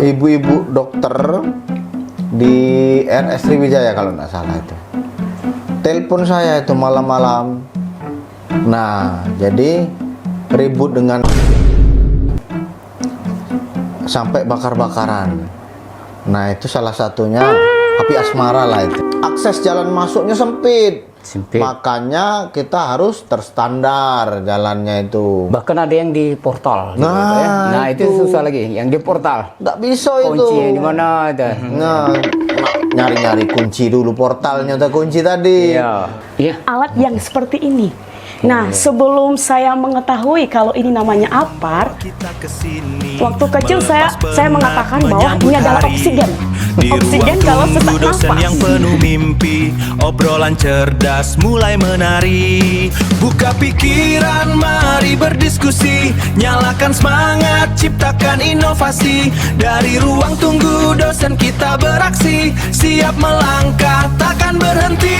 ibu-ibu dokter di RS Sriwijaya kalau nggak salah itu. Telepon saya itu malam-malam. Nah, jadi ribut dengan sampai bakar-bakaran. Nah, itu salah satunya api asmara lah itu. Akses jalan masuknya sempit. Makanya kita harus terstandar jalannya itu. Bahkan ada yang di portal. Nah, gitu ya. Nah itu susah lagi. Yang di portal. Nggak bisa itu. Kunci di mana ada? Nah, nyari-nyari kunci dulu portalnya, ada kunci tadi. Iya. Iya. Alat yang seperti ini. Nah, sebelum saya mengetahui kalau ini namanya apar, waktu kecil saya mengatakan bahwa ini adalah oksigen. Oksigen kalau sesak dosen yang nafas. penuh mimpi, obrolan cerdas mulai menari. Buka pikiran, mari berdiskusi, nyalakan semangat, ciptakan inovasi. Dari ruang tunggu dosen kita beraksi, siap melangkah takkan berhenti.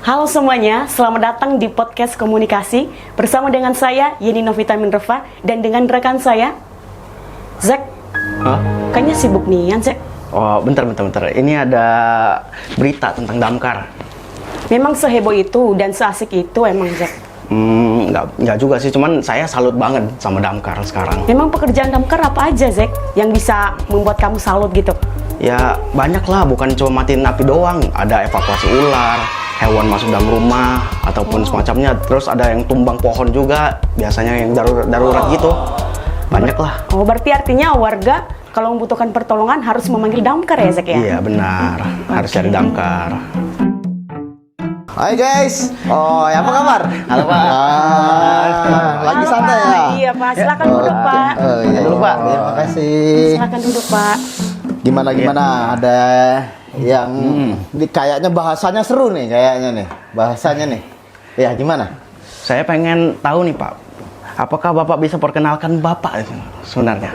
Halo semuanya, selamat datang di podcast komunikasi bersama dengan saya Yeni Novita Minreva dan dengan rekan saya Zek. Hah? Kayaknya sibuk nih, Zek. Oh, bentar. Ini ada berita tentang damkar. Memang seheboh itu dan seasik itu emang, Zek. Nggak juga sih, cuman saya salut banget sama damkar sekarang. Memang pekerjaan damkar apa aja, Zek, yang bisa membuat kamu salut gitu? Ya banyak lah, bukan cuma matiin api doang. Ada evakuasi ular, hewan masuk dalam rumah, ataupun semacamnya. Terus ada yang tumbang pohon juga, biasanya yang darurat gitu. Banyak lah. Oh, berarti artinya warga kalau membutuhkan pertolongan harus memanggil damkar ya, Zek ya? Iya benar, harus cari damkar. Hai guys, apa kabar? Halo Pak. Lagi Halo, santai Pak. ya? Iya Pak, silakan duduk Pak. Iya, Dulu, Pak. Terima kasih. Silakan duduk Pak. Gimana? Ada yang kayaknya bahasanya seru nih, kayaknya nih bahasanya nih. Ya gimana? Saya pengen tahu nih Pak, apakah Bapak bisa perkenalkan Bapak sebenarnya?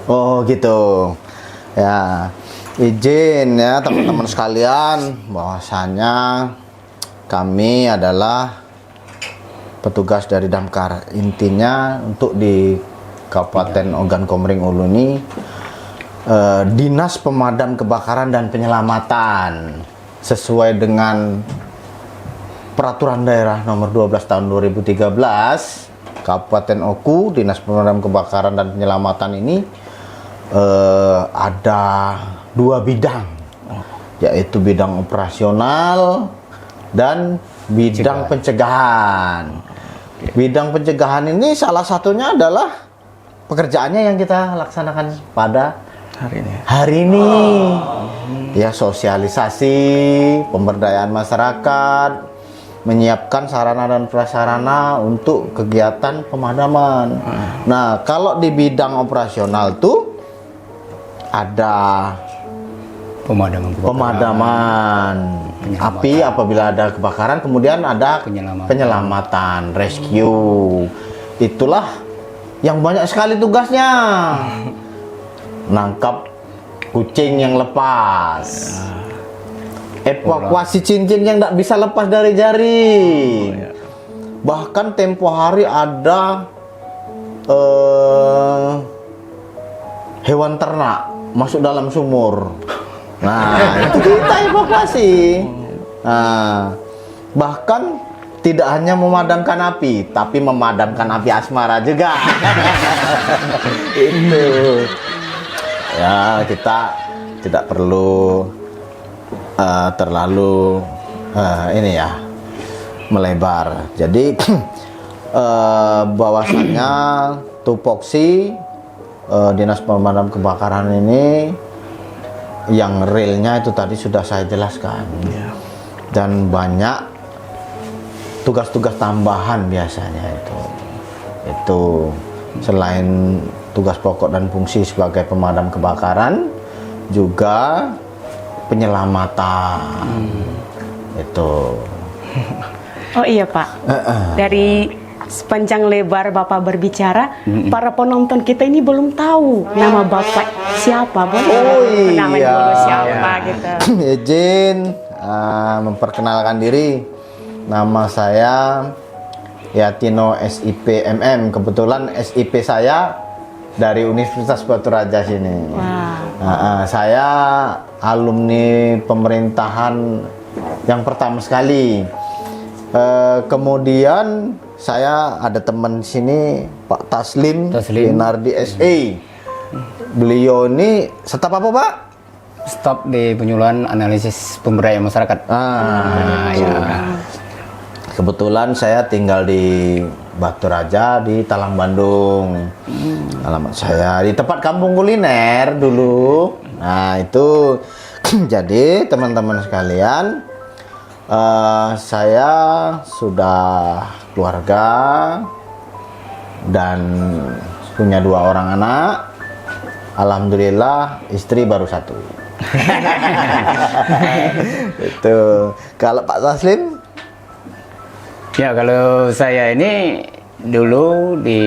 Oh gitu. Ya, izin ya teman-teman sekalian, bahwasanya kami adalah petugas dari damkar. Intinya untuk di Kabupaten Ogan Komering Ulu ini Dinas Pemadam Kebakaran dan Penyelamatan sesuai dengan Peraturan Daerah Nomor 12 Tahun 2013 Kabupaten Oku. Dinas Pemadam Kebakaran dan Penyelamatan ini ada dua bidang, yaitu bidang operasional dan bidang pencegahan. Bidang pencegahan ini salah satunya adalah pekerjaannya yang kita laksanakan pada hari ini. Ya, sosialisasi, pemberdayaan masyarakat, menyiapkan sarana dan prasarana untuk kegiatan pemadaman. Nah, kalau di bidang operasional tuh ada pemadaman api apabila ada kebakaran, kemudian ada penyelamatan, rescue. Itulah yang banyak sekali tugasnya. Nangkap kucing yang lepas, evakuasi cincin yang tidak bisa lepas dari jari. Bahkan tempo hari ada hewan ternak masuk dalam sumur. Nah, itu kita evakuasi. Nah, bahkan tidak hanya memadamkan api, tapi memadamkan api asmara juga. Itu. Ya, kita tidak perlu terlalu ini ya melebar. Jadi bahwasannya tupoksi Dinas Pemadam Kebakaran ini yang realnya itu tadi sudah saya jelaskan. Dan banyak tugas-tugas tambahan biasanya itu selain tugas pokok dan fungsi sebagai pemadam kebakaran, juga penyelamatan. Itu. Oh iya Pak, dari sepanjang lebar Bapak berbicara, para penonton kita ini belum tahu nama Bapak siapa, boleh namanya dulu siapa gitu. Izin memperkenalkan diri. Nama saya Yatino SIP MM. Kebetulan SIP saya dari Universitas Batu Raja sini. Saya alumni pemerintahan yang pertama sekali. Kemudian saya ada teman sini, Pak Taslim. Binardi SE. Beliau ini staf apa, Pak? Staf di penyuluhan analisis pemberdayaan masyarakat. Ya. Kebetulan saya tinggal di Batu Raja di Talang, Bandung. Alamat saya di tempat kampung kuliner dulu. Nah itu jadi teman-teman sekalian, saya sudah keluarga dan punya 2 orang anak. Alhamdulillah istri baru 1. Itu kalau Pak Taslim? Ya, kalau saya ini dulu di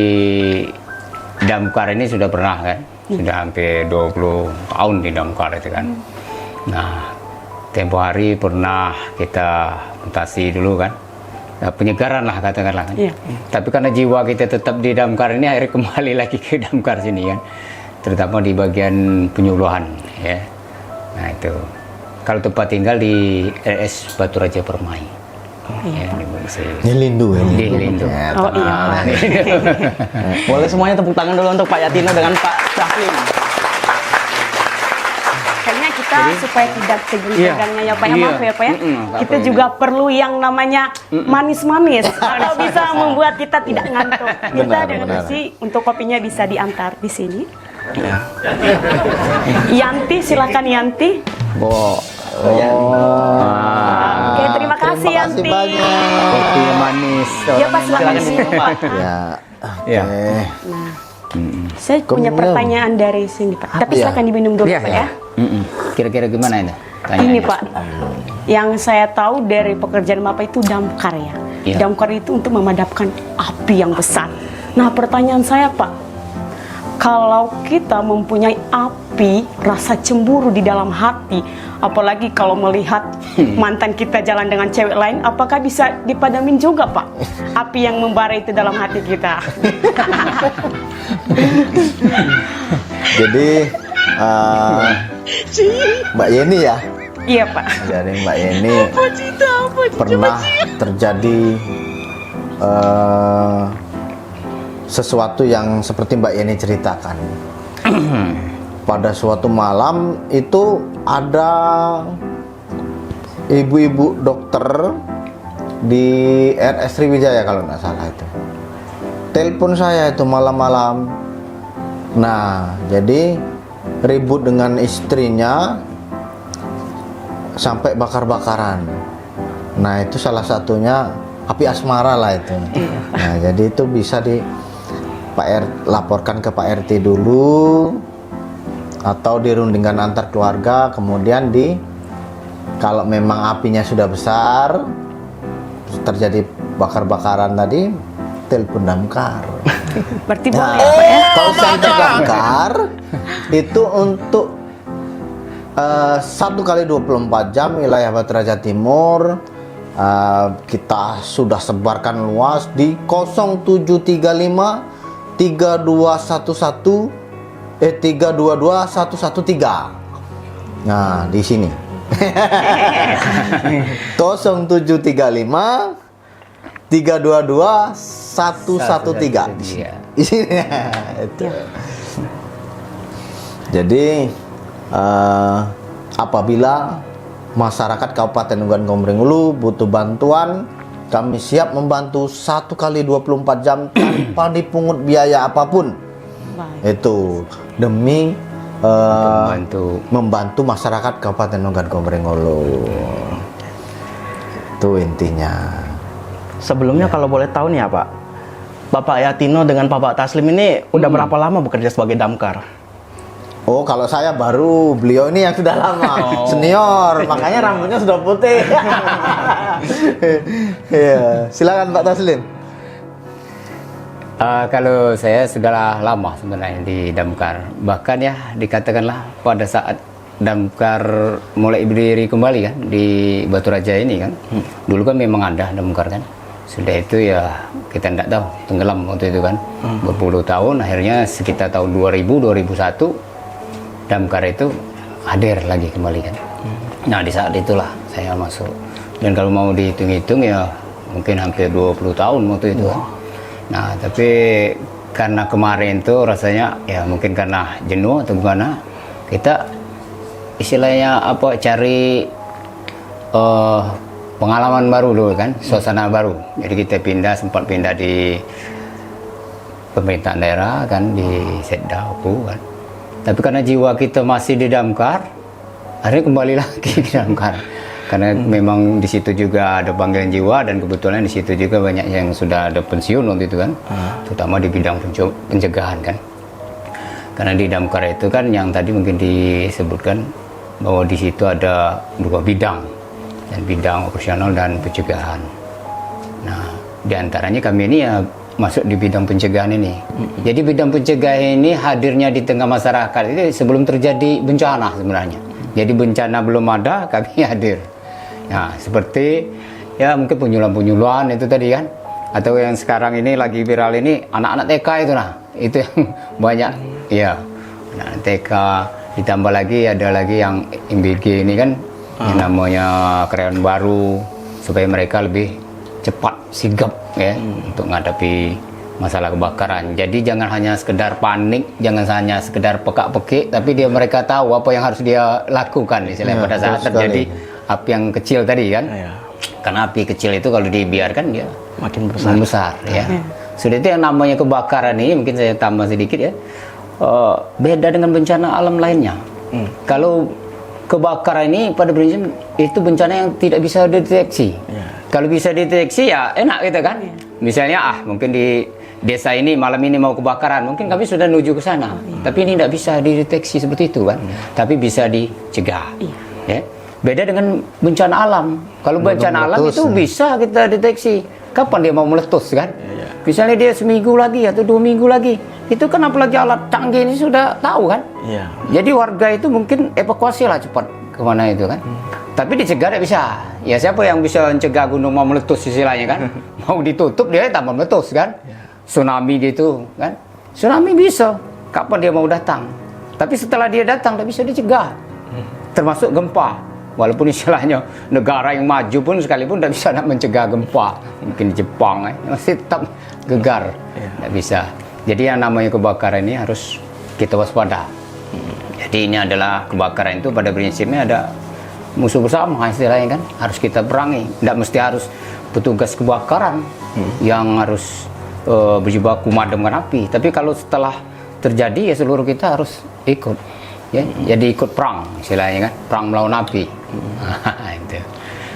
Damkar ini sudah pernah kan, sudah hampir 20 tahun di Damkar itu kan. Nah, tempo hari pernah kita mutasi dulu kan, nah, penyegaran lah katakanlah kan. Tapi karena jiwa kita tetap di Damkar ini, akhirnya kembali lagi ke Damkar sini kan, terutama di bagian penyuluhan ya. Nah itu, kalau tempat tinggal di RS Batu Raja Permai. Ini Lindu. Ya, Oh iya. Boleh semuanya tepuk tangan dulu untuk Pak Yatino dengan Pak Taslim. Kayaknya kita supaya tidak tegang-tegangnya ya Pak ya, maaf ya Pak ya. Kita juga perlu yang namanya manis-manis. Kalau bisa membuat kita tidak ngantuk. Kita dengan sih untuk kopinya bisa diantar di sini. Yanti, silakan Yanti. Oke, terima kasih Yanti. kopi manis. Ya Pak, silakan diminum Pak. Ya. Nah, saya punya pertanyaan dari sini Pak. Tapi silakan diminum dulu Pak ya. Kira-kira gimana ini? Ini Pak, yang saya tahu dari pekerjaan Bapak itu damkar ya. Damkar itu untuk memadamkan api yang besar. Nah pertanyaan saya Pak, kalau kita mempunyai api, rasa cemburu di dalam hati, apalagi kalau melihat mantan kita jalan dengan cewek lain, apakah bisa dipadamin juga Pak? Api yang membara itu dalam hati kita. Jadi Mbak Yeni ya? Iya Pak. Jadi Mbak Yeni pernah terjadi sesuatu yang seperti Mbak Yeni ceritakan. Pada suatu malam itu ada ibu-ibu dokter di RS Sriwijaya kalau nggak salah itu. Telepon saya itu malam-malam. Nah, jadi ribut dengan istrinya sampai bakar-bakaran. Nah, itu salah satunya api asmara lah itu. Nah, jadi itu bisa laporkan ke Pak RT dulu atau dirundingkan antar keluarga, kemudian kalau memang apinya sudah besar terjadi bakar-bakaran tadi, telepon damkar. Berarti boleh ya Pak ya? Kalau center damkar itu untuk 1 kali 24 jam wilayah Batu Raja Timur, kita sudah sebarkan luas di 0735 3211 322 113. Nah, di sini. 0735 322 113 di sini. Itu. Jadi apabila masyarakat Kabupaten Unggahan Komering Ulu butuh bantuan, kami siap membantu 1 kali 24 jam tanpa dipungut biaya apapun. Itu demi membantu masyarakat Kabupaten Unggahan Komering Ulu. Itu intinya. Sebelumnya kalau boleh tahu nih ya Pak, Bapak Yatino dengan Bapak Taslim ini udah berapa lama bekerja sebagai damkar? Oh, kalau saya baru, beliau ini yang sudah lama, senior, makanya rambutnya sudah putih. Ya, silakan Pak Taslim. Kalau saya sudah lama sebenarnya di Damkar, bahkan ya dikatakanlah pada saat Damkar mulai berdiri kembali kan di Batu Raja ini kan, dulu kan memang ada Damkar kan, Sudah itu ya kita tidak tahu, tenggelam waktu itu kan. Berpuluh tahun, akhirnya sekitar tahun 2000-2001 damkar itu hadir lagi kembali kan. Nah di saat itulah saya masuk. Dan kalau mau dihitung-hitung ya mungkin hampir 20 tahun waktu itu kan. Nah tapi karena kemarin tuh rasanya ya mungkin karena jenuh atau gimana, kita istilahnya apa, cari pengalaman baru dulu kan, suasana baru. Jadi kita sempat pindah di pemerintahan daerah kan, di Setda kan. Tapi karena jiwa kita masih di damkar, akhirnya kembali lagi ke damkar. Karena memang di situ juga ada panggilan jiwa, dan kebetulan di situ juga banyak yang sudah ada pensiun waktu itu kan, terutama di bidang pencegahan kan. Karena di damkar itu kan yang tadi mungkin disebutkan bahwa di situ ada 2 bidang, dan bidang operasional dan pencegahan. Nah, diantaranya kami ini ya masuk di bidang pencegahan ini. Jadi bidang pencegahan ini hadirnya di tengah masyarakat itu sebelum terjadi bencana sebenarnya. Jadi bencana belum ada, kami hadir. Nah, seperti ya mungkin penyuluhan-penyuluhan itu tadi kan, atau yang sekarang ini lagi viral ini anak-anak TK itu, nah itu yang banyak ya, anak TK, ditambah lagi ada lagi yang MBG ini kan, yang namanya karyawan baru, supaya mereka lebih cepat sigap ya untuk menghadapi masalah kebakaran. Jadi jangan hanya sekedar panik, jangan hanya sekedar pekak-pekik, tapi mereka tahu apa yang harus dia lakukan istilahnya pada saat terjadi api yang kecil tadi kan. Karena api kecil itu kalau dibiarkan dia makin besar ya. Sudah itu yang namanya kebakaran ini, mungkin saya tambah sedikit ya, beda dengan bencana alam lainnya. Kalau kebakaran ini pada prinsip itu bencana yang tidak bisa dideteksi. Kalau bisa dideteksi ya enak gitu kan. Misalnya mungkin di desa ini malam ini mau kebakaran, mungkin kami sudah menuju ke sana. Tapi ini tidak bisa dideteksi seperti itu kan. Tapi bisa dicegah. Ya. Beda dengan bencana alam. Kalau bencana alam itu bisa kita deteksi. Kapan dia mau meletus kan? Misalnya dia seminggu lagi atau 2 minggu lagi. Itu kan apalagi alat canggih ini sudah tahu kan? Jadi warga itu mungkin evakuasi lah cepat kemana itu kan. Tapi dicegah tidak bisa. Ya siapa yang bisa mencegah gunung mau meletus istilahnya kan? Mau ditutup dia tambah meletus kan? Tsunami gitu kan? Tsunami bisa. Kapan dia mau datang? Tapi setelah dia datang tidak bisa dicegah. Termasuk gempa. Walaupun istilahnya negara yang maju pun sekalipun tidak bisa nak mencegah gempa. Mungkin di Jepang masih tetap gegar. Tidak bisa. Jadi yang namanya kebakaran ini harus kita waspada. Jadi ini adalah kebakaran itu pada prinsipnya ada musuh bersama istilahnya kan. Harus kita perangi. Tidak mesti harus petugas kebakaran yang harus berjibaku memadamkan api. Tapi kalau setelah terjadi ya seluruh kita harus ikut. Ya, jadi ikut perang istilahnya kan, perang melawan api. Itu.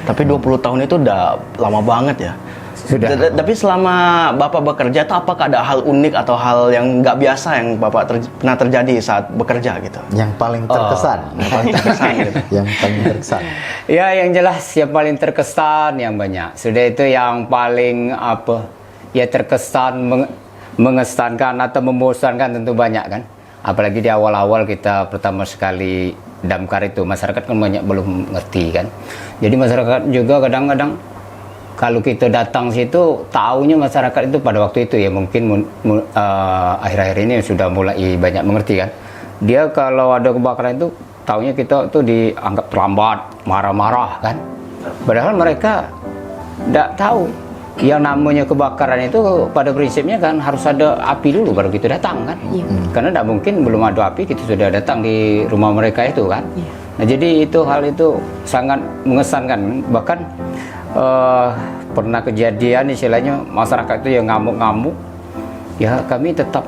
Tapi 20 tahun itu udah lama banget ya. Sudah. Tapi selama Bapak bekerja itu apakah ada hal unik atau hal yang nggak biasa yang Bapak pernah terjadi saat bekerja gitu? Yang paling terkesan. Yang paling terkesan gitu. Yang paling terkesan. Ya yang jelas yang paling terkesan yang banyak. Sudah itu yang paling apa? Ya terkesan mengesankan atau membosankan tentu banyak kan. Apalagi di awal-awal kita pertama sekali damkar itu, masyarakat kan banyak belum ngerti kan. Jadi masyarakat juga kadang-kadang kalau kita datang situ, taunya masyarakat itu pada waktu itu ya mungkin akhir-akhir ini sudah mulai banyak mengerti kan. Dia kalau ada kebakaran itu, taunya kita tuh dianggap terlambat, marah-marah kan. Padahal mereka tidak tahu. Yang namanya kebakaran itu pada prinsipnya kan harus ada api dulu baru kita datang kan. Karena tidak mungkin belum ada api kita sudah datang di rumah mereka itu kan. Nah jadi itu hal itu sangat mengesankan. Bahkan pernah kejadian istilahnya masyarakat itu yang ngamuk-ngamuk, ya kami tetap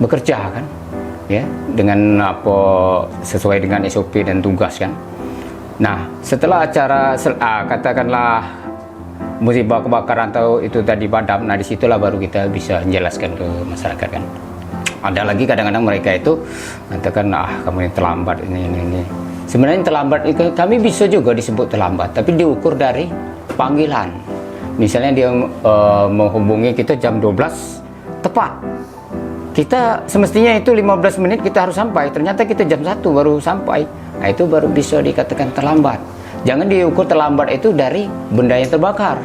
bekerja kan, ya dengan apa sesuai dengan SOP dan tugas kan. Nah setelah acara katakanlah musibah kebakaran atau itu tadi padam, nah disitulah baru kita bisa menjelaskan ke masyarakat kan. Ada lagi kadang-kadang mereka itu mengatakan kamu ini terlambat ini. Sebenarnya terlambat itu kami bisa juga disebut terlambat, tapi diukur dari panggilan. Misalnya dia menghubungi kita jam 12 tepat. Kita semestinya itu 15 menit kita harus sampai, ternyata kita jam 1 baru sampai. Nah itu baru bisa dikatakan terlambat. Jangan diukur terlambat itu dari benda yang terbakar,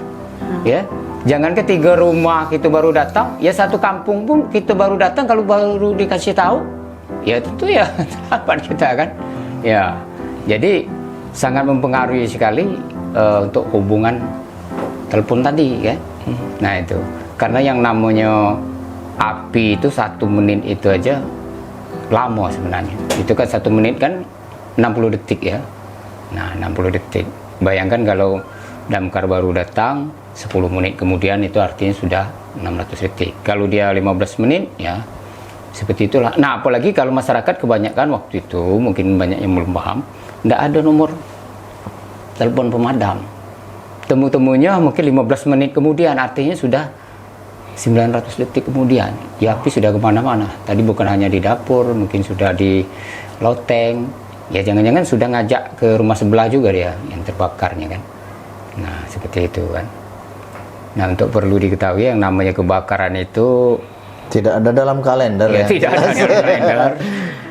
ya. Jangan ketiga rumah kita baru datang, ya satu kampung pun kita baru datang kalau baru dikasih tahu, ya itu ya harapan kita kan. Ya, jadi sangat mempengaruhi sekali untuk hubungan telepon tadi kan. Nah itu, karena yang namanya api itu 1 menit itu aja lama sebenarnya. Itu kan 1 menit kan 60 detik ya. Nah 60 detik. Bayangkan kalau damkar baru datang 10 menit kemudian itu artinya sudah 600 detik. Kalau dia 15 menit ya seperti itulah. Nah apalagi kalau masyarakat kebanyakan waktu itu mungkin banyak yang belum paham, tidak ada nomor telepon pemadam. Temu-temunya mungkin 15 menit kemudian artinya sudah 900 detik kemudian. Ya api sudah kemana-mana. Tadi bukan hanya di dapur, mungkin sudah di loteng. Ya jangan-jangan sudah ngajak ke rumah sebelah juga dia yang terbakarnya kan. Nah seperti itu kan. Nah untuk perlu diketahui yang namanya kebakaran itu tidak ada dalam kalender ya. Tidak ada dalam kalender.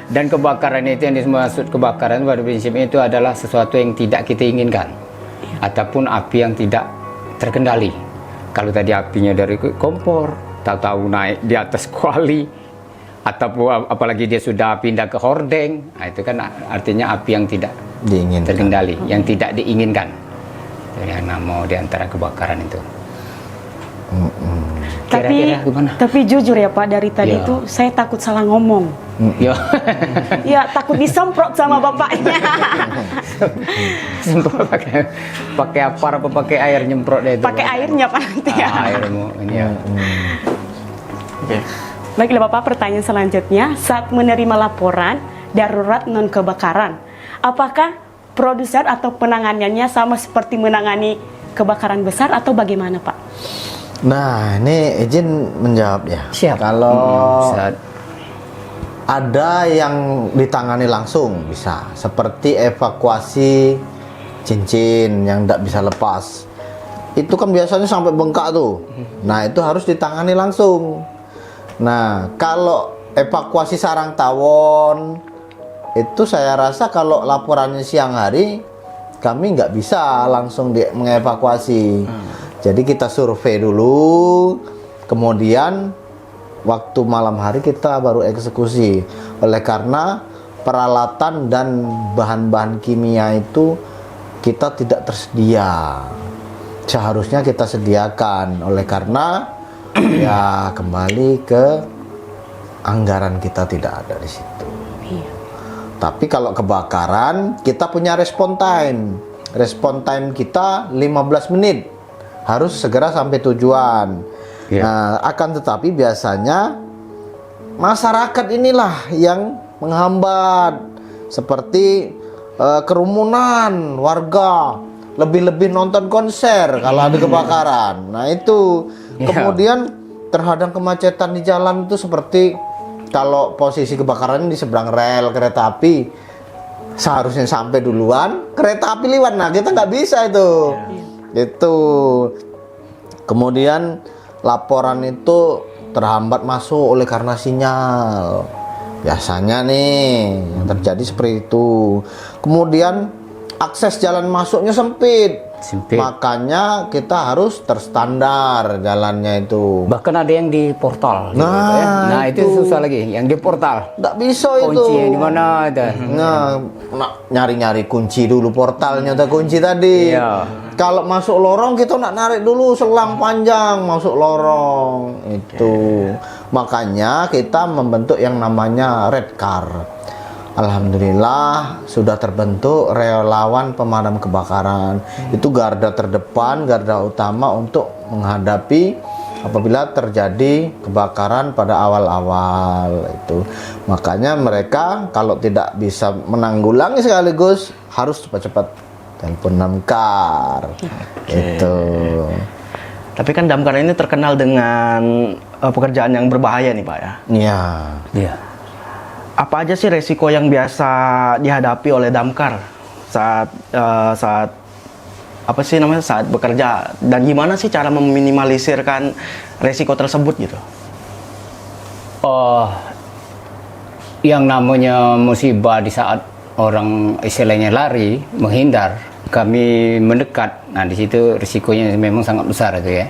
Dan kebakaran itu yang dimaksud kebakaran pada prinsipnya itu adalah sesuatu yang tidak kita inginkan ataupun api yang tidak terkendali. Kalau tadi apinya dari kompor, tahu-tahu naik di atas kuali, ataupun apalagi dia sudah pindah ke hordeng, nah itu kan artinya api yang tidak Diinginkan. terkendali, yang tidak diinginkan. Itu yang nama di antara kebakaran itu. Kira-kira gimana? Tapi jujur ya Pak, dari tadi Ya. itu saya takut salah ngomong. Ya, Ya takut disemprot sama bapaknya. semprot pakai apa pakai air nyemprot deh itu. Pakai airnya Pak nanti ya. Airmu ini ya. Oke. Baiklah Bapak, pertanyaan selanjutnya, saat menerima laporan darurat non kebakaran, apakah produser atau penanganannya sama seperti menangani kebakaran besar atau bagaimana Pak? Nah, ini izin menjawab ya. Siap. Kalau Saat ada yang ditangani langsung bisa, seperti evakuasi cincin yang tidak bisa lepas. Itu kan biasanya sampai bengkak tuh. Nah, itu harus ditangani langsung. Nah, kalau evakuasi sarang tawon, itu saya rasa kalau laporannya siang hari, kami nggak bisa langsung mengevakuasi. Jadi kita survei dulu, kemudian waktu malam hari kita baru eksekusi. Oleh karena peralatan dan bahan-bahan kimia itu kita tidak tersedia. Seharusnya kita sediakan. Oleh karena ya kembali ke anggaran kita tidak ada di situ. Iya. Tapi kalau kebakaran kita punya respon time. Respon time kita 15 menit. Harus segera sampai tujuan. Iya. Nah, akan tetapi biasanya masyarakat inilah yang menghambat, seperti kerumunan warga, lebih-lebih nonton konser kalau ada kebakaran. Nah itu Iya. kemudian terhadang kemacetan di jalan itu seperti kalau posisi kebakaran di seberang rel kereta api, seharusnya sampai duluan, kereta api lewat. Nah kita nggak bisa itu. Itu kemudian laporan itu terhambat masuk oleh karena sinyal. Biasanya nih yang terjadi seperti itu. Kemudian akses jalan masuknya sempit. Makanya kita harus terstandar jalannya itu. bahkan ada yang di portal. gitu Nah, ya. Nah itu itu. susah lagi, yang di portal. Nggak bisa itu. Kuncinya di mana ada? Nah, nyari-nyari kunci dulu portalnya, ada kunci tadi. Iya. Kalau masuk lorong kita nak narik dulu selang panjang masuk lorong itu. Makanya kita membentuk yang namanya red car. Alhamdulillah sudah terbentuk relawan pemadam kebakaran. Itu garda terdepan, garda utama untuk menghadapi apabila terjadi kebakaran pada awal-awal itu. Makanya mereka kalau tidak bisa menanggulangi sekaligus harus cepat-cepat telepon damkar. Itu. Tapi kan damkar ini terkenal dengan pekerjaan yang berbahaya nih Pak ya. Iya. Iya. Apa aja sih resiko yang biasa dihadapi oleh damkar saat apa sih namanya saat bekerja, dan gimana sih cara meminimalisirkan resiko tersebut gitu? Oh, yang namanya musibah di saat orang istilahnya lari, menghindar, kami mendekat, nah di situ risikonya memang sangat besar itu ya.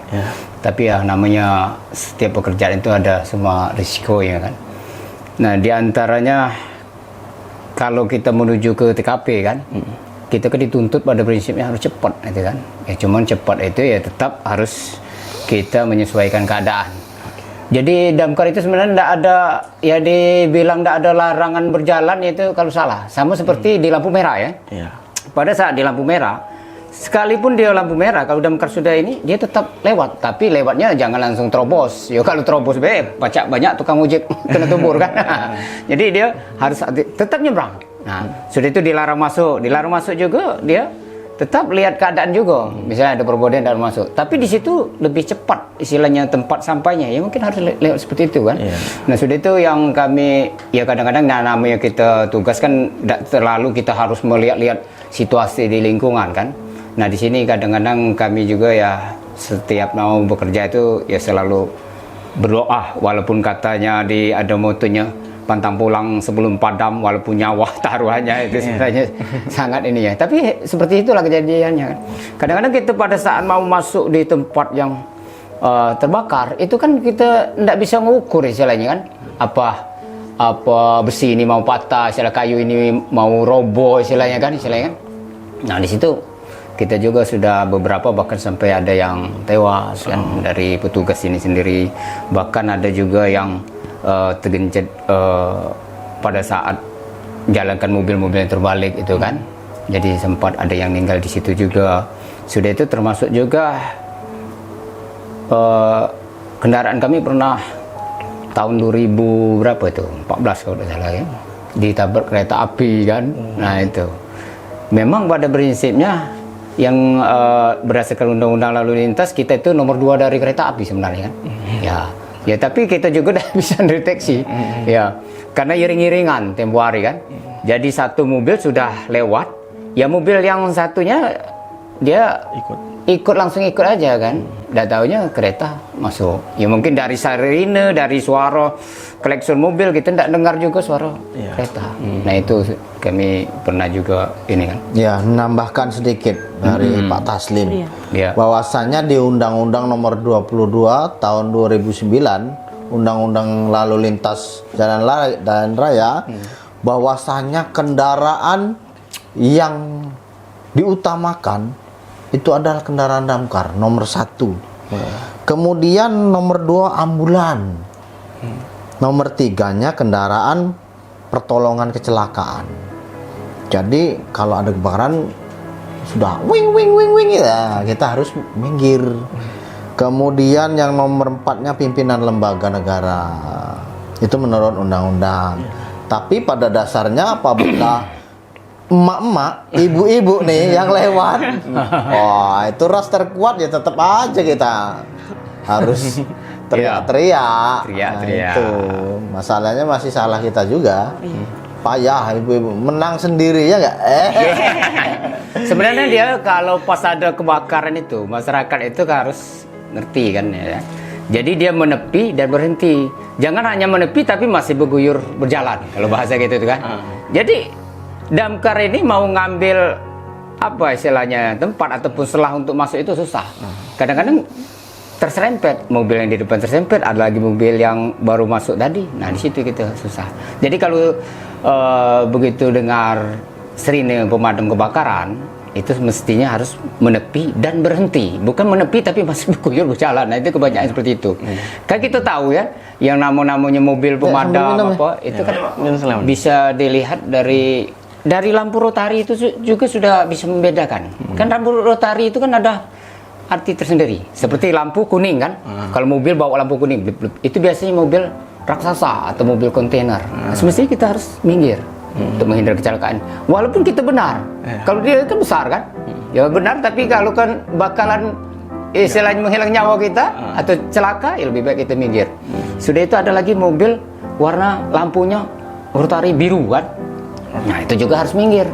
Tapi ya namanya setiap pekerjaan itu ada semua risikonya kan. Nah di antaranya kalau kita menuju ke TKP kan, kita kan dituntut pada prinsipnya harus cepat itu kan. Ya cuman cepat itu ya tetap harus kita menyesuaikan keadaan. Jadi damkar itu sebenarnya tidak ada, ya dibilang tidak ada larangan berjalan itu kalau salah. Sama seperti di lampu merah ya. Pada saat di lampu merah, sekalipun dia lampu merah, kalau damkar sudah ini, dia tetap lewat. Tapi lewatnya jangan langsung terobos. Ya kalau terobos pacak banyak tukang ojek kena tumbur kan. Jadi dia harus tetap nyebrang. Nah, sudah itu dilarang masuk. Dilarang masuk juga dia tetap lihat keadaan juga. Misalnya ada perboden dan masuk. Tapi di situ lebih cepat istilahnya tempat sampainya. Ya mungkin harus lewat seperti itu kan. Nah, sudah itu yang kami ya kadang-kadang namanya kita tugas kan tidak terlalu kita harus melihat-lihat situasi di lingkungan kan. Nah, di sini kadang-kadang kami juga ya setiap mau bekerja itu ya selalu berdoa walaupun katanya ada motonya pantang pulang sebelum padam walaupun nyawa taruhannya itu sebenarnya sangat ini ya. Tapi seperti itulah kejadiannya kan. Kadang-kadang kita pada saat mau masuk di tempat yang terbakar itu kan kita tidak bisa mengukur istilahnya kan. Apa besi ini mau patah, istilah kayu ini mau roboh istilahnya kan. Nah di situ kita juga sudah beberapa bahkan sampai ada yang tewas kan dari petugas ini sendiri. Bahkan ada juga yang tergencet pada saat jalankan mobil-mobil yang terbalik itu kan. Jadi sempat ada yang meninggal di situ juga. Sudah itu termasuk juga kendaraan kami pernah tahun 2000 berapa itu 14 kalau tidak salah ya, ditabrak kereta api kan. Nah itu memang pada prinsipnya yang berdasarkan undang-undang lalu lintas kita itu nomor 2 dari kereta api sebenarnya kan. Ya tapi kita juga tidak bisa mendeteksi ya karena iring-iringan tempo hari kan. Jadi satu mobil sudah lewat, ya mobil yang satunya dia langsung ikut aja kan. Tidak tahunya kereta masuk. Ya mungkin dari sirene, dari suara klakson mobil kita tidak dengar juga suara kereta. Nah itu kami pernah juga ini kan. Ya menambahkan sedikit dari Pak Taslim. Bahwasannya di Undang-Undang Nomor 22 Tahun 2009, Undang-Undang Lalu Lintas Jalan Raya, bahwasannya kendaraan yang diutamakan itu adalah kendaraan damkar nomor 1. Kemudian nomor 2 ambulan. Nomor 3-nya kendaraan pertolongan kecelakaan. Jadi kalau ada kebakaran sudah wing ya, kita harus minggir. Kemudian yang nomor 4-nya pimpinan lembaga negara. Itu menurut undang-undang. Tapi pada dasarnya apabila emak-emak, ibu-ibu nih yang lewat, itu ras terkuat ya tetap aja kita harus teriak-teriak. Nah, itu masalahnya masih salah kita juga. Payah ibu-ibu menang sendiri ya nggak? Sebenarnya dia kalau pas ada kebakaran itu masyarakat itu harus ngerti kan ya. Jadi dia menepi dan berhenti. Jangan hanya menepi tapi masih berguyur berjalan kalau bahasa gitu kan. Jadi damkar ini mau ngambil apa istilahnya tempat ataupun selah untuk masuk itu susah. Kadang-kadang terserempet, mobil yang di depan terserempet, ada lagi mobil yang baru masuk tadi. Nah di situ kita susah. Jadi kalau begitu dengar sirine pemadam kebakaran, itu mestinya harus menepi dan berhenti. Bukan menepi tapi masih berguyur berjalan. Nah itu kebanyakan seperti itu. Kan kita tahu ya, yang namanya mobil pemadam itu kan bisa dilihat dari lampu rotari itu juga sudah bisa membedakan. Kan lampu rotari itu kan ada arti tersendiri. Seperti lampu kuning kan. Kalau mobil bawa lampu kuning, itu biasanya mobil raksasa atau mobil kontainer. Semestinya kita harus minggir untuk menghindar kecelakaan. Walaupun kita benar. Kalau dia kan besar kan. Ya benar, tapi kalau kan bakalan istilahnya menghilang nyawa kita atau celaka, ya lebih baik kita minggir. Sudah itu ada lagi mobil warna lampunya rotari biru kan. Nah itu juga harus minggir.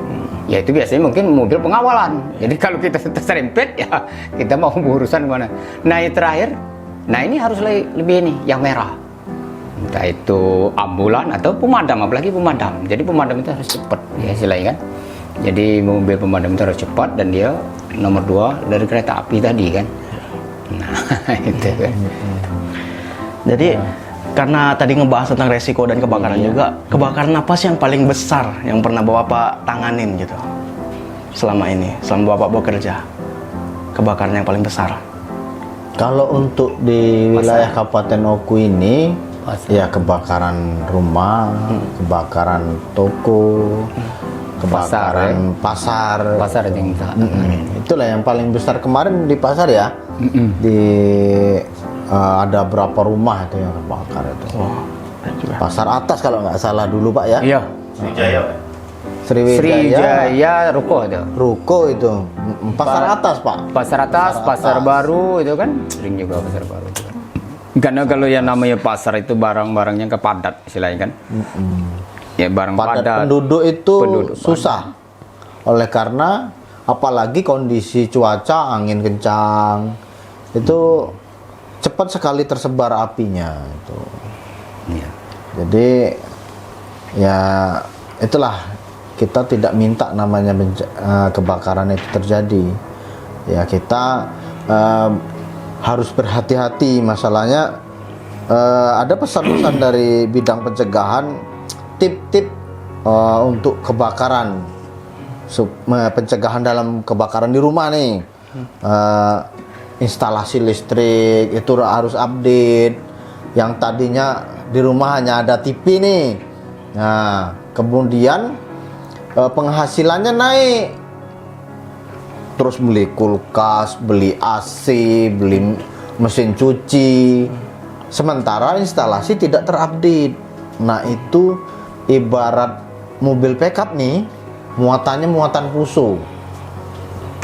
Ya itu biasanya mungkin mobil pengawalan. Jadi kalau kita terserempet ya kita mau berurusan kemana. Nah yang terakhir, nah ini harus lebih ini yang merah. Entah itu ambulan atau pemadam, apalagi pemadam. Jadi pemadam itu harus cepat ya istilahnya kan. Jadi mobil pemadam itu harus cepat dan dia nomor 2 dari kereta api tadi kan. Nah, itu kan. Jadi karena tadi ngebahas tentang resiko dan kebakaran juga, kebakaran apa sih yang paling besar yang pernah Bapak tanganin gitu selama ini, selama Bapak bekerja? Kebakaran yang paling besar? Kalau untuk di wilayah Kabupaten Oku ini, ya kebakaran rumah, kebakaran toko, kebakaran pasar. Pasar yang Itulah yang paling besar kemarin di pasar ya. Di ada berapa rumah itu yang terbakar itu. Pasar atas kalau nggak salah dulu Pak ya. Iya. Sriwijaya Ruko itu. Ruko itu. Pasar atas Pak. Pasar atas, pasar baru itu kan sering juga pasar baru itu kan. Karena kalau yang namanya pasar itu barang-barangnya kepadat istilahnya kan. Ya barang Padat padat. penduduk itu Penduduk susah. Oleh karena apalagi kondisi cuaca angin kencang itu cepat sekali tersebar apinya itu. Iya. Jadi ya itulah kita tidak minta namanya kebakaran itu terjadi. Ya kita harus berhati-hati. Masalahnya ada pesan-pesan dari bidang pencegahan, tip-tip untuk kebakaran, pencegahan dalam kebakaran di rumah nih. Instalasi listrik itu harus update. Yang tadinya di rumah hanya ada TV nih. Nah, kemudian penghasilannya naik. Terus beli kulkas, beli AC, beli mesin cuci. Sementara instalasi tidak terupdate. Nah, itu ibarat mobil pickup nih, muatannya muatan fuso.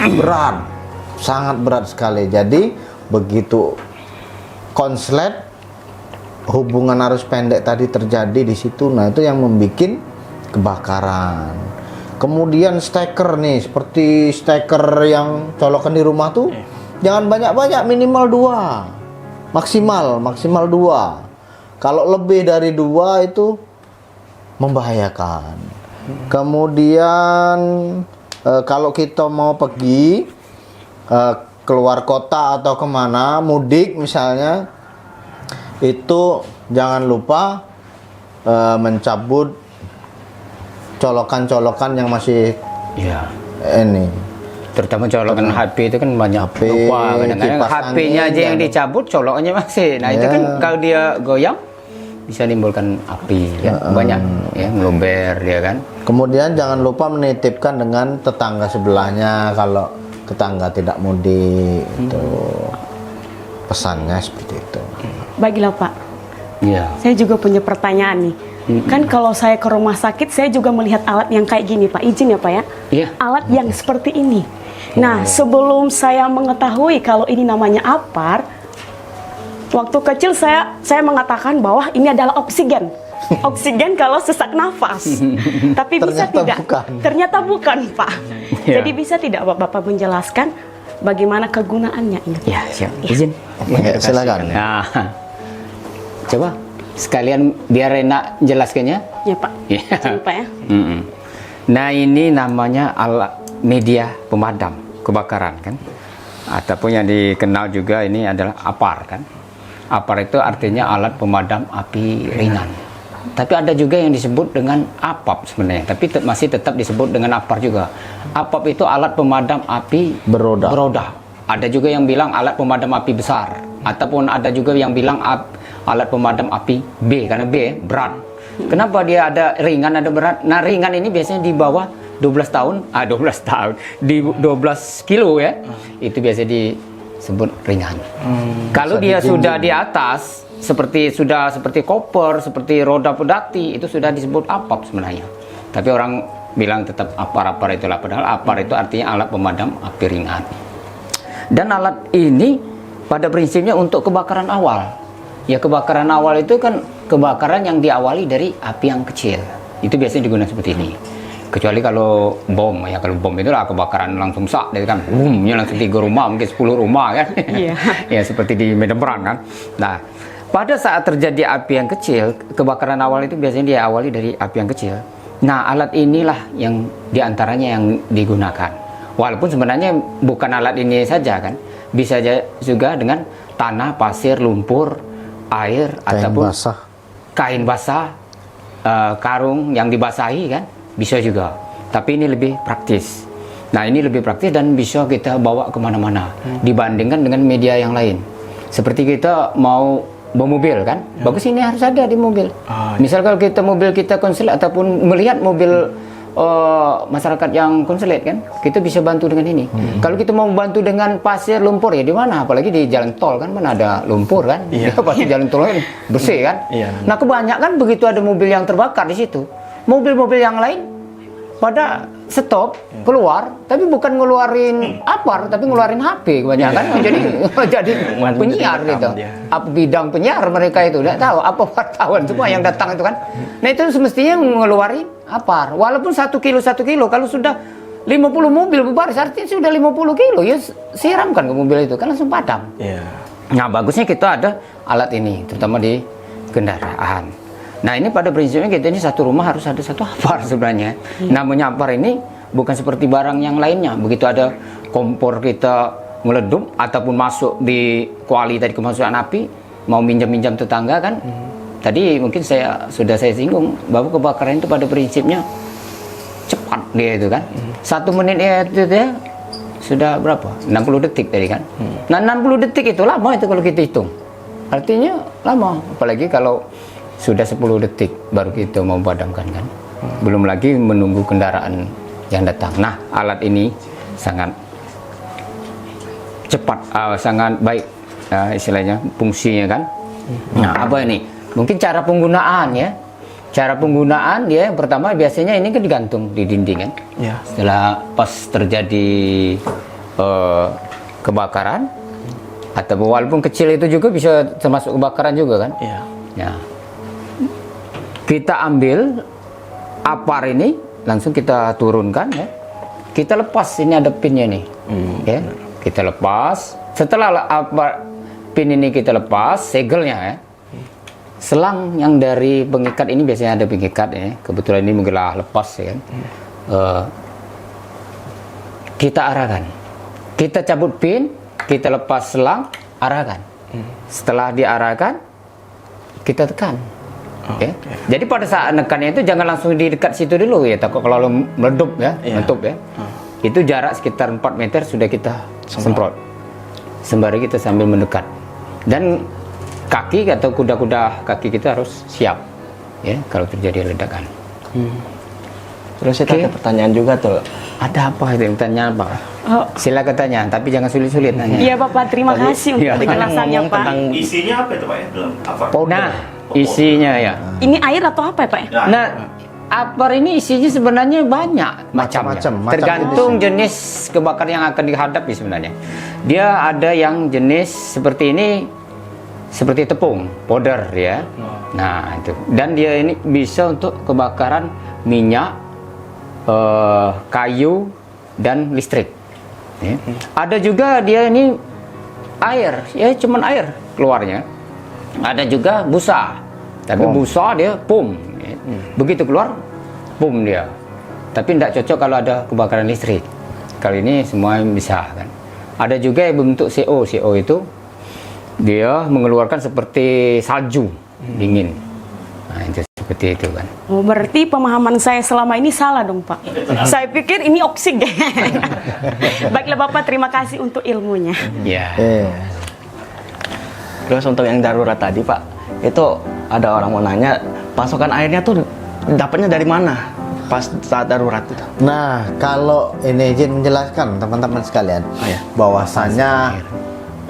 Berat. Sangat berat sekali. Jadi begitu konslet hubungan arus pendek tadi terjadi di situ, nah itu yang membuat kebakaran. Kemudian steker nih, seperti steker yang colokan di rumah tuh jangan banyak-banyak, minimal 2, maksimal 2. Kalau lebih dari 2 itu membahayakan. Kemudian kalau kita mau pergi keluar kota atau kemana, mudik misalnya, itu jangan lupa mencabut colokan-colokan yang masih ini. Terutama colokan HP itu kan banyak lupa kadang-kadang HP-nya aja yang dicabut, colokannya masih. Nah itu kan kalau dia goyang bisa menimbulkan api ya, banyak ya ngelumber dia kan. Kemudian jangan lupa menitipkan dengan tetangga sebelahnya kalau tetangga tidak mudik. Itu pesannya seperti itu. Baiklah Pak. Iya. Saya juga punya pertanyaan nih. Kan kalau saya ke rumah sakit, saya juga melihat alat yang kayak gini Pak. Izin ya Pak ya. Iya. Alat yang seperti ini. Nah, sebelum saya mengetahui kalau ini namanya APAR, waktu kecil saya mengatakan bahwa ini adalah oksigen. Oksigen kalau sesak nafas. Tapi bisa Ternyata tidak? bukan. Ternyata bukan Pak. Ya. Jadi bisa tidak Bapak menjelaskan bagaimana kegunaannya ini? Ya, siap. Izin. Oke, silakan. Nah, coba sekalian biar enak jelaskannya. Ya Pak. Ya. Jangan Pak ya. Nah, ini namanya alat media pemadam kebakaran kan. Ataupun yang dikenal juga ini adalah APAR kan. APAR itu artinya alat pemadam api ringan. Tapi ada juga yang disebut dengan APAP sebenarnya, tapi masih tetap disebut dengan APAR juga. APAP itu alat pemadam api beroda. Ada juga yang bilang alat pemadam api besar, ataupun ada juga yang bilang alat pemadam api B, karena B berat. Kenapa dia ada ringan, ada berat? Nah, ringan ini biasanya di bawah 12 tahun, di 12 kilo ya, itu biasanya disebut ringan. Kalau dia sudah di atas, seperti koper, seperti roda pedati, itu sudah disebut APAP sebenarnya. Tapi orang bilang tetap APAR itulah, padahal APAR itu artinya alat pemadam api ringan. Dan alat ini pada prinsipnya untuk kebakaran awal. Ya, kebakaran awal itu kan kebakaran yang diawali dari api yang kecil. Itu biasanya digunakan seperti ini. Kecuali kalau bom, ya kalau bom itu lah kebakaran langsung sak, jadi kan boomnya langsung 3 rumah, mungkin 10 rumah kan. Iya. Ya seperti di medan perang kan. Nah, pada saat terjadi api yang kecil, kebakaran awal itu biasanya diawali dari api yang kecil. Nah, alat inilah yang diantaranya yang digunakan. Walaupun sebenarnya bukan alat ini saja kan, bisa juga dengan tanah, pasir, lumpur, air, ataupun basah. kain basah, karung yang dibasahi kan, bisa juga. Tapi ini lebih praktis. Nah, ini lebih praktis dan bisa kita bawa kemana-mana dibandingkan dengan media yang lain. Seperti kita mau bermobil kan, bagus ini harus ada di mobil. Misal kalau kita mobil kita konselit ataupun melihat mobil masyarakat yang konselit kan, kita bisa bantu dengan ini. Kalau kita mau bantu dengan pasir, lumpur ya di mana? Apalagi di jalan tol kan, mana ada lumpur kan? Ya, pasti jalan tol kan bersih kan. Nah, kebanyakan begitu ada mobil yang terbakar di situ, mobil-mobil yang lain pada stop keluar, tapi bukan ngeluarin apar, tapi ngeluarin HP kebanyakan. Jadi penyiar gitu. Apa bidang penyiar mereka itu tidak tahu, apa wartawan semua yang datang itu kan. Nah, itu semestinya ngeluarin apar. Walaupun 1 kilo kalau sudah 50 mobil berbaris artinya sudah 50 kilo ya siramkan ke mobil itu kan langsung padam. Nah, bagusnya kita ada alat ini terutama di kendaraan. Nah, ini pada prinsipnya kita ini satu rumah harus ada satu apar sebenarnya. Namanya apar ini bukan seperti barang yang lainnya. Begitu ada kompor kita meledup ataupun masuk di kuali tadi kemasukan api, mau minjam-minjam tetangga kan. Tadi mungkin saya singgung bahwa kebakaran itu pada prinsipnya cepat dia itu kan. 1 menit itu dia sudah berapa? 60 detik tadi kan. Nah, 60 detik itu lama itu kalau kita hitung. Artinya lama, apalagi kalau sudah 10 detik baru kita mau padamkan kan. Belum lagi menunggu kendaraan yang datang. Nah, alat ini sangat cepat, sangat baik istilahnya fungsinya kan. Nah, apa ini? Mungkin cara penggunaan ya. Cara penggunaan dia yang pertama biasanya ini kan digantung di dinding kan. Setelah pas terjadi kebakaran atau walaupun kecil itu juga bisa termasuk kebakaran juga kan. Ya. Kita ambil apar ini, langsung kita turunkan ya. Kita lepas, ini ada pinnya nih. Ya. Kita lepas. Setelah apar pin ini kita lepas, segelnya ya. Selang yang dari pengikat ini biasanya ada pengikat ya. Kebetulan ini menggelah lepas ya. Kita arahkan. Kita cabut pin, kita lepas selang, arahkan. Setelah diarahkan, kita tekan. Jadi pada saat nekannya itu jangan langsung di dekat situ dulu ya, takut kalau meledup ya, meletup ya. Itu jarak sekitar 4 meter sudah kita semprot. Sembari kita sambil mendekat. Dan kaki atau kuda-kuda kaki kita harus siap ya kalau terjadi ledakan. Terus saya ada pertanyaan juga tuh. Ada apa itu yang tanya apa? Silakan tanya, tapi jangan sulit-sulit nanya. Iya Bapak, terima kasih untuk penjelasannya Pak. Isinya apa itu Pak ya? Belum apa? Nah, isinya ya. Ini air atau apa ya Pak? Nah, apar ini isinya sebenarnya banyak macamnya. Tergantung jenis kebakaran yang akan dihadapi sebenarnya. Dia ada yang jenis seperti ini, seperti tepung, powder ya. Nah itu. Dan dia ini bisa untuk kebakaran minyak, kayu, dan listrik. Ya. Ada juga dia ini air, ya cuman air keluarnya. Ada juga busa, tapi busa dia pum. Ya. Begitu keluar, pum dia. Tapi tidak cocok kalau ada kebakaran listrik. Kali ini semua bisa kan. Ada juga yang bentuk CO. CO itu dia mengeluarkan seperti salju dingin. Nah itu seperti itu kan. Oh, berarti pemahaman saya selama ini salah dong Pak. Saya pikir ini oksigen. Baiklah Bapak, terima kasih untuk ilmunya. Ya. Terus untuk yang darurat tadi Pak, itu ada orang mau nanya, pasokan airnya tuh dapatnya dari mana pas saat darurat itu? Nah, kalau ini izin menjelaskan teman-teman sekalian, bahwasanya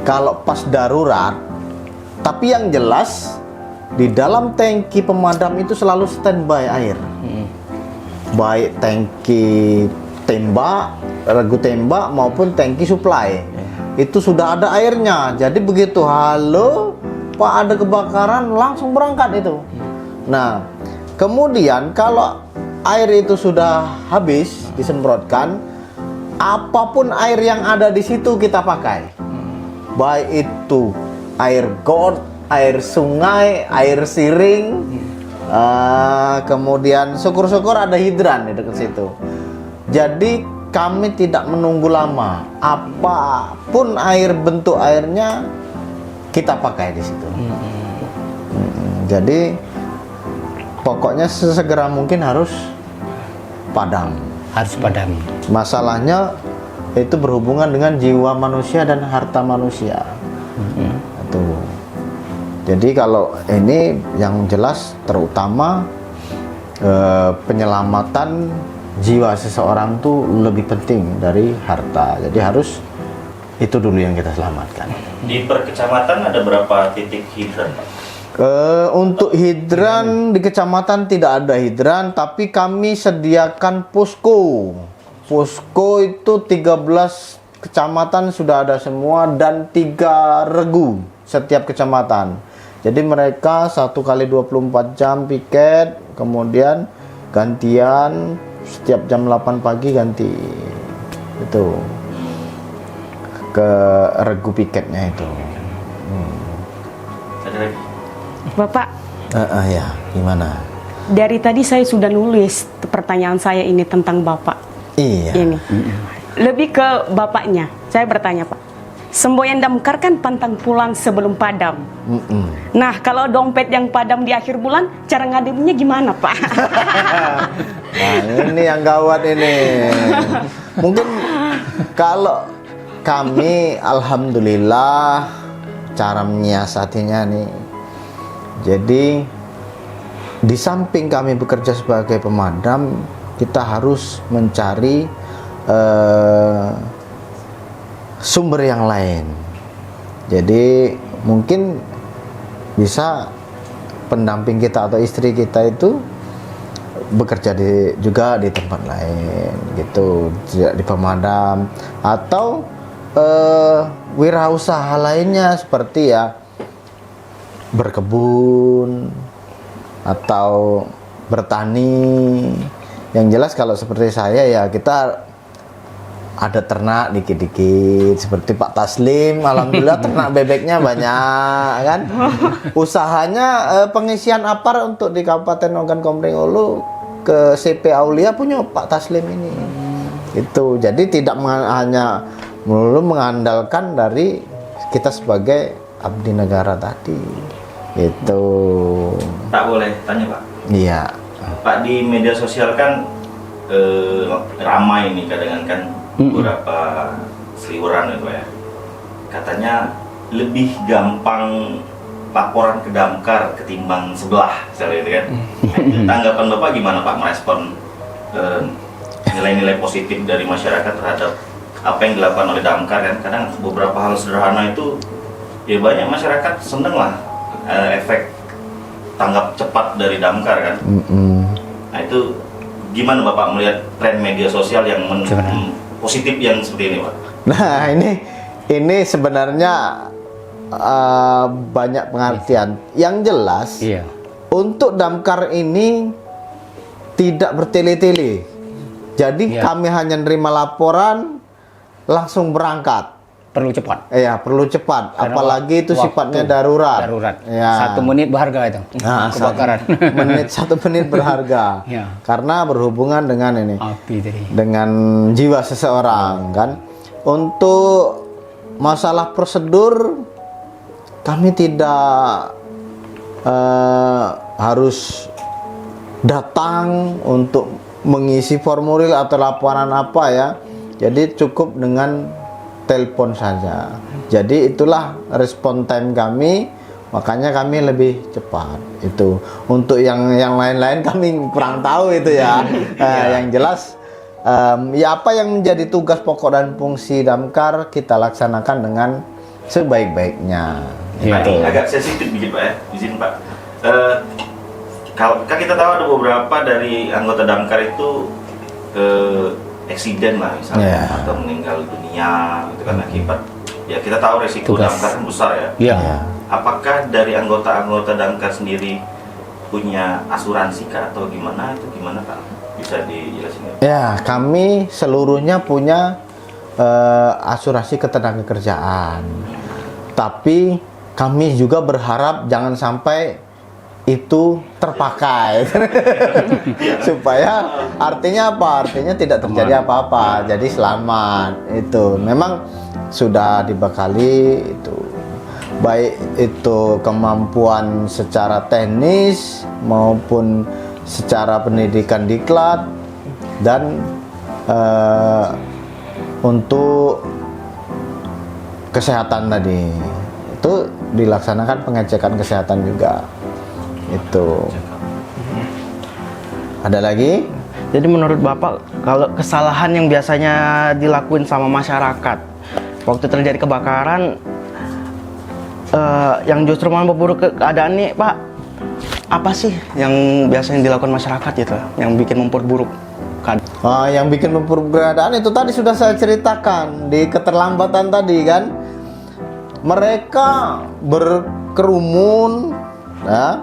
kalau pas darurat, tapi yang jelas di dalam tangki pemadam itu selalu standby air. Baik tangki tembak, regu tembak maupun tangki supply. Itu sudah ada airnya. Jadi begitu halo, Pak ada kebakaran, langsung berangkat itu. Nah, kemudian kalau air itu sudah habis disemprotkan, apapun air yang ada di situ kita pakai. Baik itu air got, air sungai, air siring, Kemudian syukur-syukur ada hidran di dekat situ. Jadi kami tidak menunggu lama. Apapun bentuk airnya kita pakai di situ. Jadi pokoknya sesegera mungkin harus padam. Harus padam. Masalahnya itu berhubungan dengan jiwa manusia dan harta manusia. Itu. Jadi kalau ini yang jelas terutama penyelamatan jiwa seseorang tuh lebih penting dari harta. Jadi harus itu dulu yang kita selamatkan. Di per kecamatan ada berapa titik hidran, Pak? Untuk hidran di kecamatan tidak ada hidran, tapi kami sediakan posko. Posko itu 13 kecamatan sudah ada semua dan 3 regu setiap kecamatan. Jadi mereka 1 kali 24 jam piket, kemudian gantian setiap jam 8 pagi ganti itu ke regu piketnya itu. Ada lagi? Bapak, Ya, gimana? dari tadi saya sudah nulis pertanyaan saya ini tentang Bapak. Iya. Ini. Lebih ke Bapaknya. Saya bertanya, Pak. Semboyan damkar kan pantang pulang sebelum padam. Nah, kalau dompet yang padam di akhir bulan, cara ngademnya gimana, Pak? Nah, ini yang gawat ini. Mungkin kalau kami alhamdulillah cara menyiasatinya nih. Jadi di samping kami bekerja sebagai pemadam, kita harus mencari sumber yang lain. Jadi mungkin bisa pendamping kita atau istri kita itu bekerja juga di tempat lain gitu, tidak di pemadam, atau wirausaha lainnya seperti ya berkebun atau bertani. Yang jelas kalau seperti saya ya kita ada ternak dikit-dikit seperti Pak Taslim, alhamdulillah ternak bebeknya banyak kan. Usahanya pengisian APAR untuk di Kabupaten Ogan Komering Ulu ke CP Aulia punya Pak Taslim ini. Itu jadi tidak hanya melulu mengandalkan dari kita sebagai abdi negara tadi. Itu. Tak boleh tanya, Pak? Iya. Pak, di media sosial kan ramai nih kadang kan beberapa seliweran itu ya. Katanya lebih gampang laporan ke damkar ketimbang sebelah, misalnya itu kan. Tanggapan Bapak gimana, Pak, merespon nilai-nilai positif dari masyarakat terhadap apa yang dilakukan oleh damkar kan? Kadang beberapa hal sederhana itu ya banyak masyarakat seneng lah, efek tanggap cepat dari damkar kan. Nah itu gimana Bapak melihat tren media sosial yang positif yang seperti ini, Pak? Nah ini sebenarnya banyak pengertian. Yang jelas untuk damkar ini tidak bertele-tele. Jadi kami hanya nerima laporan langsung berangkat. Perlu cepat. Iya, perlu cepat. Karena apalagi itu sifatnya darurat. Ya. 1 menit berharga itu. Nah, kebakaran. 1 menit berharga. Ya. Karena berhubungan dengan ini. Api tadi. Dengan jiwa seseorang kan. Untuk masalah prosedur kami tidak harus datang untuk mengisi formulir atau laporan apa ya. Jadi cukup dengan telepon saja. Jadi itulah respon time kami, makanya kami lebih cepat. Itu untuk yang lain-lain kami kurang tahu itu ya. Yang jelas ya apa yang menjadi tugas pokok dan fungsi damkar kita laksanakan dengan sebaik-baiknya. Nah, ini agak sensitif dikit, Pak ya, izin Pak. Kalau kita tahu ada beberapa dari anggota damkar itu eksiden lah misalnya, atau meninggal dunia itu kan akibat ya kita tahu resiko damkar kan besar ya. Apakah dari anggota-anggota damkar sendiri punya asuransi kah atau gimana, itu gimana Pak? Bisa dijelasin? Ya, kami seluruhnya punya asuransi ketenagakerjaan. Tapi kami juga berharap jangan sampai itu terpakai. Supaya artinya apa? Artinya tidak terjadi apa-apa, jadi selamat. Itu memang sudah dibekali itu, baik itu kemampuan secara teknis maupun secara pendidikan diklat, dan untuk kesehatan tadi itu dilaksanakan pengecekan kesehatan juga. Itu ada lagi. Jadi menurut Bapak, kalau kesalahan yang biasanya dilakuin sama masyarakat waktu terjadi kebakaran, yang justru memperburuk keadaan nih Pak, apa sih yang biasanya dilakukan masyarakat gitu, yang bikin memperburuk keadaan? Yang bikin memperburuk keadaan itu tadi sudah saya ceritakan di keterlambatan tadi kan. Mereka berkerumun, ya,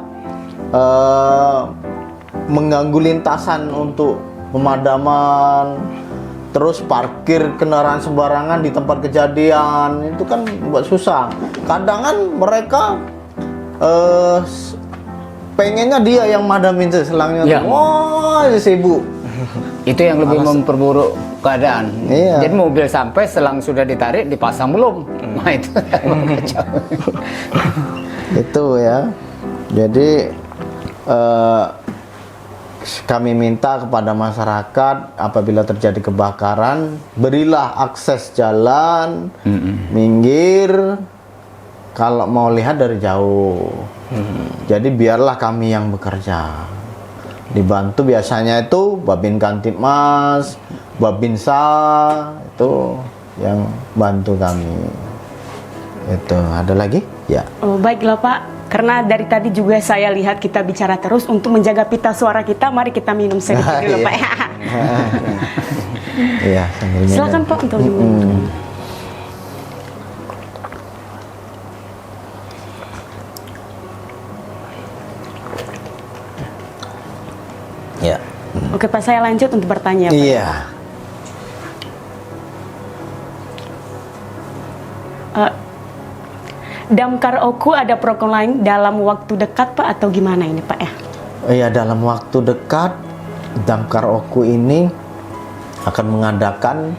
mengganggu lintasan untuk pemadaman, terus parkir kendaraan sembarangan di tempat kejadian, itu kan buat susah. Kadang kan mereka pengennya dia yang madamin selangnya, Ya. wah sibuk. Itu yang lebih memperburuk keadaan. Iya. Jadi mobil sampai selang sudah ditarik dipasang belum. Nah itu kacau. Itu ya. Jadi kami minta kepada masyarakat, apabila terjadi kebakaran, berilah akses jalan, minggir, kalau mau lihat dari jauh. Jadi biarlah kami yang bekerja, dibantu biasanya itu Babin Kantipmas, Babinsa, itu yang bantu kami. Itu ada lagi? Ya. Oh, baiklah Pak. Karena dari tadi juga saya lihat kita bicara terus, untuk menjaga pita suara kita, mari kita minum sedikit dulu Pak. Iya, sambil minum. Silakan Pak untuk diminum. Ya. Oke Pak, saya lanjut untuk bertanya Pak. Iya. Damkar Oku ada program lain dalam waktu dekat Pak, atau gimana ini Pak ya? Iya, dalam waktu dekat Damkar Oku ini akan mengadakan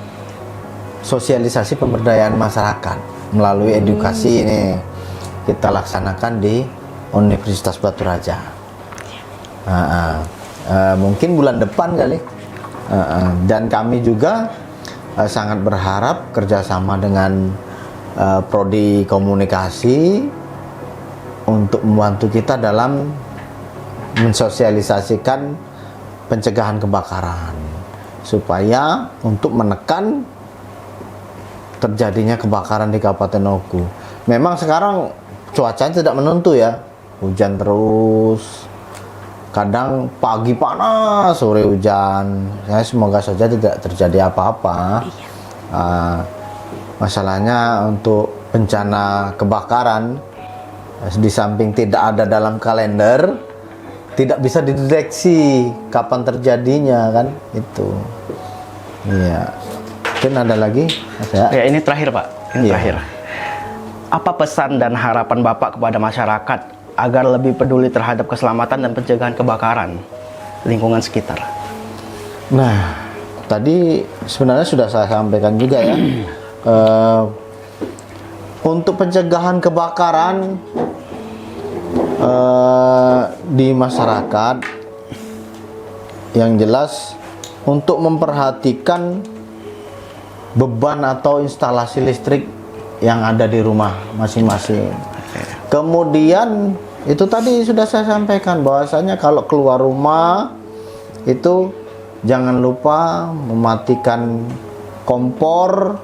sosialisasi pemberdayaan masyarakat melalui edukasi ini kita laksanakan di Universitas Batu Raja. Mungkin bulan depan kali. Dan kami juga sangat berharap kerjasama dengan Prodi Komunikasi untuk membantu kita dalam mensosialisasikan pencegahan kebakaran, supaya untuk menekan terjadinya kebakaran di Kabupaten Oku. Memang sekarang cuacanya tidak menentu ya, hujan terus, kadang pagi panas, sore hujan. Semoga saja tidak terjadi apa-apa. Masalahnya untuk bencana kebakaran, di samping tidak ada dalam kalender, tidak bisa dideteksi kapan terjadinya kan, itu. Iya. Mungkin ada lagi, Mas ya? Ya, ini terakhir Pak. Ini Iya. terakhir. Apa pesan dan harapan Bapak kepada masyarakat agar lebih peduli terhadap keselamatan dan pencegahan kebakaran lingkungan sekitar? Nah, tadi sebenarnya sudah saya sampaikan juga ya. Untuk pencegahan kebakaran di masyarakat, yang jelas untuk memperhatikan beban atau instalasi listrik yang ada di rumah masing-masing. Kemudian itu tadi sudah saya sampaikan bahwasanya kalau keluar rumah itu jangan lupa mematikan kompor,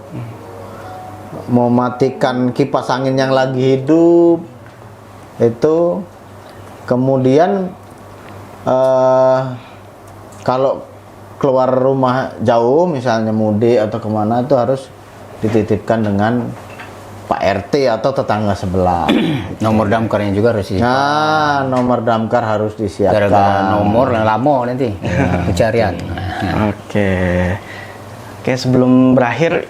mematikan kipas angin yang lagi hidup itu. Kemudian kalau keluar rumah jauh, misalnya mudik atau kemana, itu harus dititipkan dengan Pak RT atau tetangga sebelah. Nomor damkarnya juga harus disiapkan. Nah, nomor damkar harus disiapkan. Gara-gara nomor lama nanti pencarian. Oke, sebelum berakhir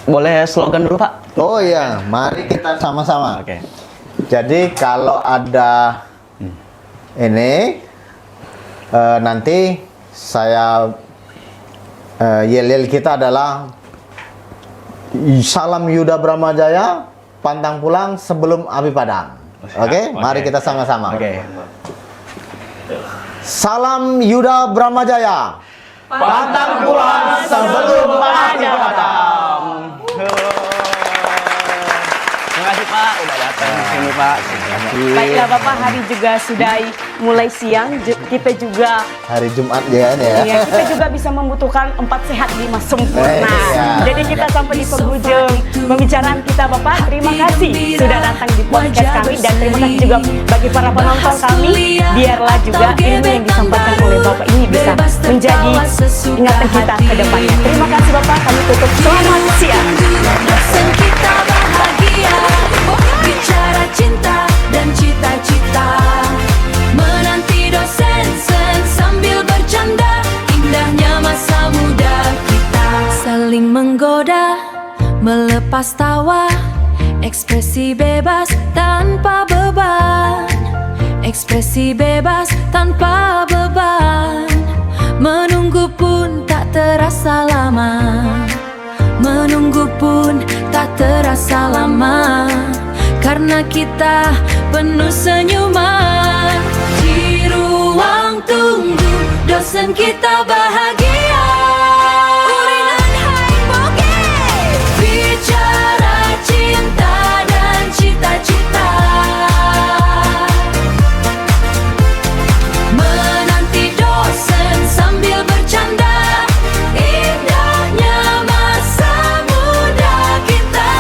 boleh slogan dulu Pak? Oh iya, mari kita sama-sama. Oke. Jadi kalau ada ini nanti saya yel-yel kita adalah salam Yuda Bramajaya, pantang pulang sebelum api padam. Oke, mari kita sama-sama. Oke. Salam Yuda Bramajaya, pantang pulang sebelum api padam. Terima kasih Pak, udah datang di sini Pak. Baiklah Bapak, hari juga sudah mulai siang. Kita juga Hari Jumat ya ini ya. ya, kita juga bisa membutuhkan 4 sehat 5 sempurna. Iya. Jadi kita sampai di penghujung pembicaraan kita Bapak. Terima kasih sudah datang di podcast kami dan terima kasih juga bagi para penonton kami. Biarlah juga ilmu yang disampaikan oleh Bapak ini bisa menjadi ingatan kita ke depannya. Terima kasih Bapak, kami tutup. Selamat siang. Dosen kita bahagia, bicara cinta dan cita-cita, menanti dosen sambil bercanda, indahnya masa muda kita. Saling menggoda, melepas tawa, ekspresi bebas tanpa beban, ekspresi bebas tanpa beban. Menunggu pun tak terasa lama, menunggu pun tak terasa lama, karena kita penuh senyuman. Di ruang tunggu dosen kita bahagia, Urinan hai boge, bicara cinta dan cita-cita, menanti dosen sambil bercanda, indahnya masa muda kita.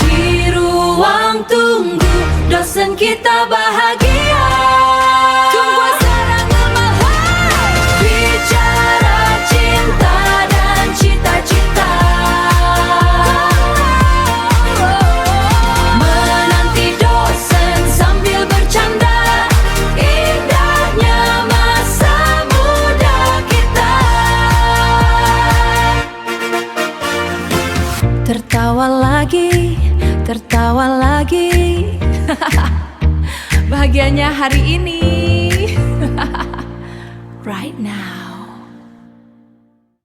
Di ruang tunggu dosen kita bahagia, tunggu sarangan mahal, bicara cinta dan cita-cita, menanti dosen sambil bercanda, indahnya masa muda kita. Tertawa lagi, tertawa lagi. Bahagianya hari ini. Right now.